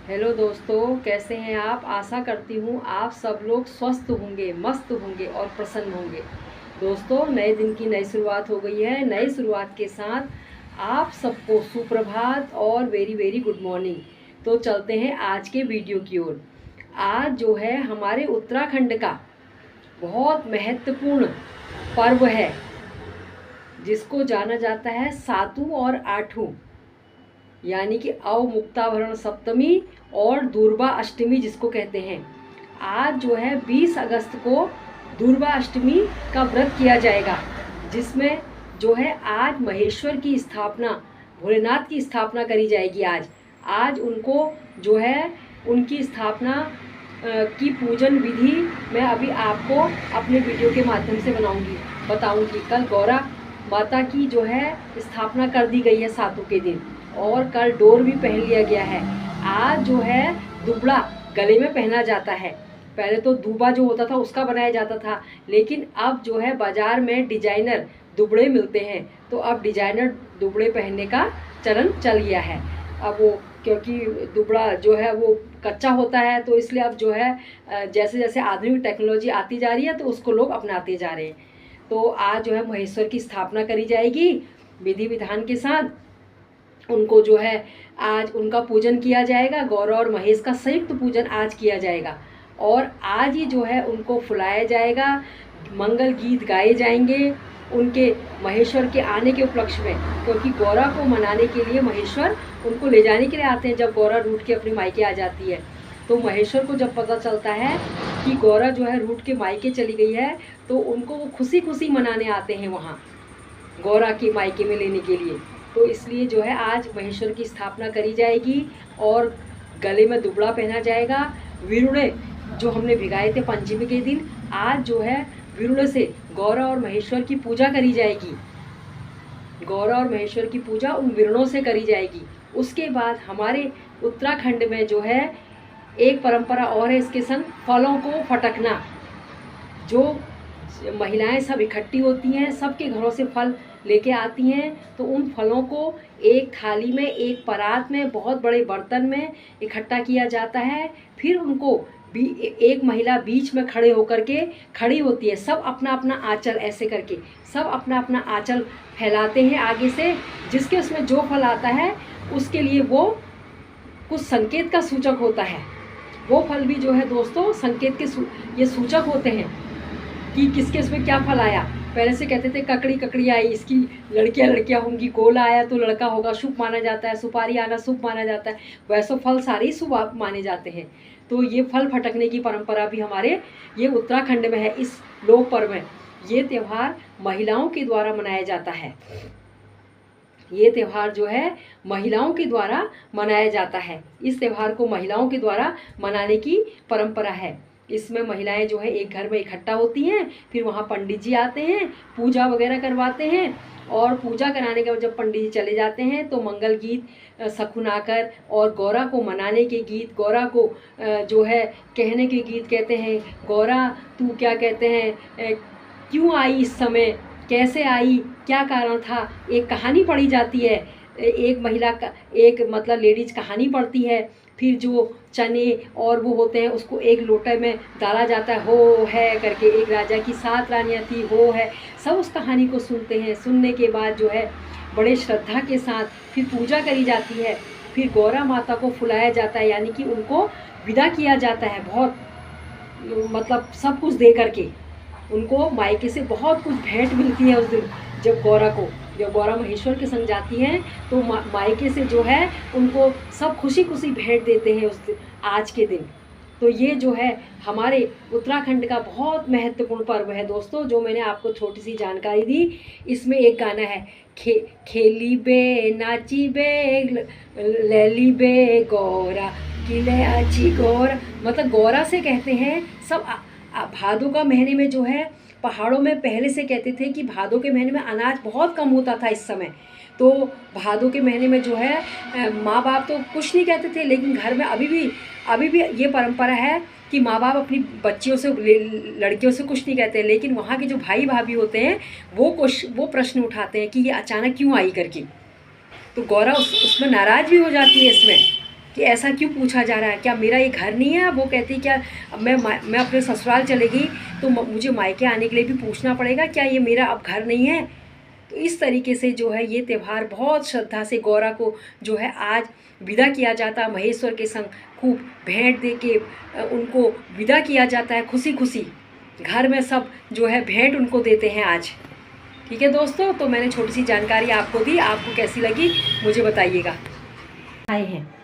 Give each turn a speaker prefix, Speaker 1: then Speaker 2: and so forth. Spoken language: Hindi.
Speaker 1: हेलो दोस्तों, कैसे हैं आप। आशा करती हूँ आप सब लोग स्वस्थ होंगे, मस्त होंगे और प्रसन्न होंगे। दोस्तों, नए दिन की नई शुरुआत हो गई है। नई शुरुआत के साथ आप सबको सुप्रभात और वेरी वेरी गुड मॉर्निंग। तो चलते हैं आज के वीडियो की ओर। आज जो है हमारे उत्तराखंड का बहुत महत्वपूर्ण पर्व है, जिसको जाना जाता है सातू और आठू, यानी कि अवमुक्ताभरण सप्तमी और दुर्गा अष्टमी जिसको कहते हैं। आज जो है 20 अगस्त को दुर्गा अष्टमी का व्रत किया जाएगा, जिसमें जो है आज महेश्वर की स्थापना, भोलेनाथ की स्थापना करी जाएगी। आज उनको जो है उनकी स्थापना की पूजन विधि मैं अभी आपको अपने वीडियो के माध्यम से बताऊंगी। कल गौरा माता की जो है स्थापना कर दी गई है सातों के दिन, और कल डोर भी पहन लिया गया है। आज जो है दुबड़ा गले में पहना जाता है। पहले तो दूबा जो होता था उसका बनाया जाता था, लेकिन अब जो है बाजार में डिजाइनर दुबड़े मिलते हैं, तो अब डिजाइनर दुबड़े पहनने का चलन चल गया है। अब वो क्योंकि दुबड़ा जो है वो कच्चा होता है, तो इसलिए अब जो है जैसे जैसे आधुनिक टेक्नोलॉजी आती जा रही है तो उसको लोग अपनाते जा रहे हैं। तो आज जो है महेश्वर की स्थापना करी जाएगी विधि विधान के साथ। उनको जो है आज उनका पूजन किया जाएगा। गौरा और महेश का संयुक्त पूजन आज किया जाएगा, और आज ही जो है उनको फुलाया जाएगा। मंगल गीत गाए जाएंगे उनके महेश्वर के आने के उपलक्ष्य में, क्योंकि गौरा को मनाने के लिए महेश्वर उनको ले जाने के लिए आते हैं। जब गौरा रूठ के अपनी मायके आ जाती है, तो महेश्वर को जब पता चलता है कि गौरा जो है रूठ के मायके चली गई है, तो उनको वो खुशी खुशी मनाने आते हैं वहाँ गौरा के मायके में लेने के लिए। तो इसलिए जो है आज महेश्वर की स्थापना करी जाएगी, और गले में दुबड़ा पहना जाएगा। विरुणे जो हमने भिगाए थे पंचमी के दिन, आज जो है विरुणे से गौरा और महेश्वर की पूजा करी जाएगी। गौरा और महेश्वर की पूजा उन विरुणों से करी जाएगी। उसके बाद हमारे उत्तराखंड में जो है एक परंपरा और है इसके संग, फलों को फटकना। जो महिलाएं सब इकट्ठी होती हैं, सबके घरों से फल लेके आती हैं, तो उन फलों को एक थाली में, एक परात में, बहुत बड़े बर्तन में इकट्ठा किया जाता है। फिर उनको एक महिला बीच में खड़े होकर के खड़ी होती है। सब अपना अपना आंचल ऐसे करके सब अपना अपना आंचल फैलाते हैं आगे से। जिसके उसमें जो फल आता है उसके लिए वो कुछ संकेत का सूचक होता है। वो फल भी जो है दोस्तों संकेत के ये सूचक होते हैं कि किसके उसमें क्या फल आया। पहले से कहते थे ककड़ी ककड़ी आई, इसकी लड़कियां लड़कियां होंगी। गोला आया तो लड़का होगा, शुभ माना जाता है। सुपारी आना शुभ माना जाता है। वैसे फल सारे ही शुभ माने जाते हैं। तो ये फल फटकने की परंपरा भी हमारे ये उत्तराखंड में है। इस लोक पर्व में ये त्यौहार महिलाओं के द्वारा मनाया जाता है। ये त्यौहार जो है महिलाओं के द्वारा मनाया जाता है। इस त्यौहार को महिलाओं के द्वारा मनाने की परंपरा है। इसमें महिलाएं जो है एक घर में इकट्ठा होती हैं, फिर वहाँ पंडित जी आते हैं, पूजा वगैरह करवाते हैं, और पूजा कराने के बाद जब पंडित जी चले जाते हैं तो मंगल गीत सकुनाकर और गौरा को मनाने के गीत, गौरा को जो है कहने के गीत कहते हैं। गौरा तू क्या कहते हैं, क्यों आई इस समय, कैसे आई, क्या कारण था, एक कहानी पढ़ी जाती है। एक महिला का एक मतलब लेडीज कहानी पढ़ती है। फिर जो चने और वो होते हैं उसको एक लोटे में डाला जाता है, हो है करके। एक राजा की 7 रानियाँ थी, हो है। सब उस कहानी को सुनते हैं। सुनने के बाद जो है बड़े श्रद्धा के साथ फिर पूजा करी जाती है। फिर गौरा माता को फुलाया जाता है, यानी कि उनको विदा किया जाता है। बहुत मतलब सब कुछ दे करके उनको मायके से बहुत कुछ भेंट मिलती है उस दिन। जब गौरा महेश्वर के संग जाती हैं तो मायके से जो है उनको सब खुशी खुशी भेंट देते हैं उस दिन, आज के दिन। तो ये जो है हमारे उत्तराखंड का बहुत महत्वपूर्ण पर्व है दोस्तों, जो मैंने आपको छोटी सी जानकारी दी। इसमें एक गाना है, खेली बे नाची बे लैली बे गौरा किले आची गौरा। मतलब गौरा से कहते हैं सब भादों का महीने में जो है पहाड़ों में पहले से कहते थे कि भादों के महीने में अनाज बहुत कम होता था इस समय। तो भादों के महीने में जो है माँ बाप तो कुछ नहीं कहते थे, लेकिन घर में अभी भी ये परंपरा है कि माँ बाप अपनी बच्चियों से, लड़कियों से कुछ नहीं कहते। लेकिन वहाँ के जो भाई भाभी होते हैं वो प्रश्न उठाते हैं कि ये अचानक क्यों आई करके। तो गौरा उसमें नाराज़ भी हो जाती है इसमें। कि ऐसा क्यों पूछा जा रहा है, क्या मेरा ये घर नहीं है। वो कहती क्या अब मैं अपने ससुराल चलेगी तो मुझे मायके आने के लिए भी पूछना पड़ेगा, क्या ये मेरा अब घर नहीं है। तो इस तरीके से जो है ये त्यौहार बहुत श्रद्धा से गौरा को जो है आज विदा किया जाता है। महेश्वर के संग खूब भेंट दे के उनको विदा किया जाता है, खुशी खुशी घर में सब जो है भेंट उनको देते हैं आज। ठीक है दोस्तों, तो मैंने छोटी सी जानकारी आपको दी, आपको कैसी लगी मुझे बताइएगा। आए हैं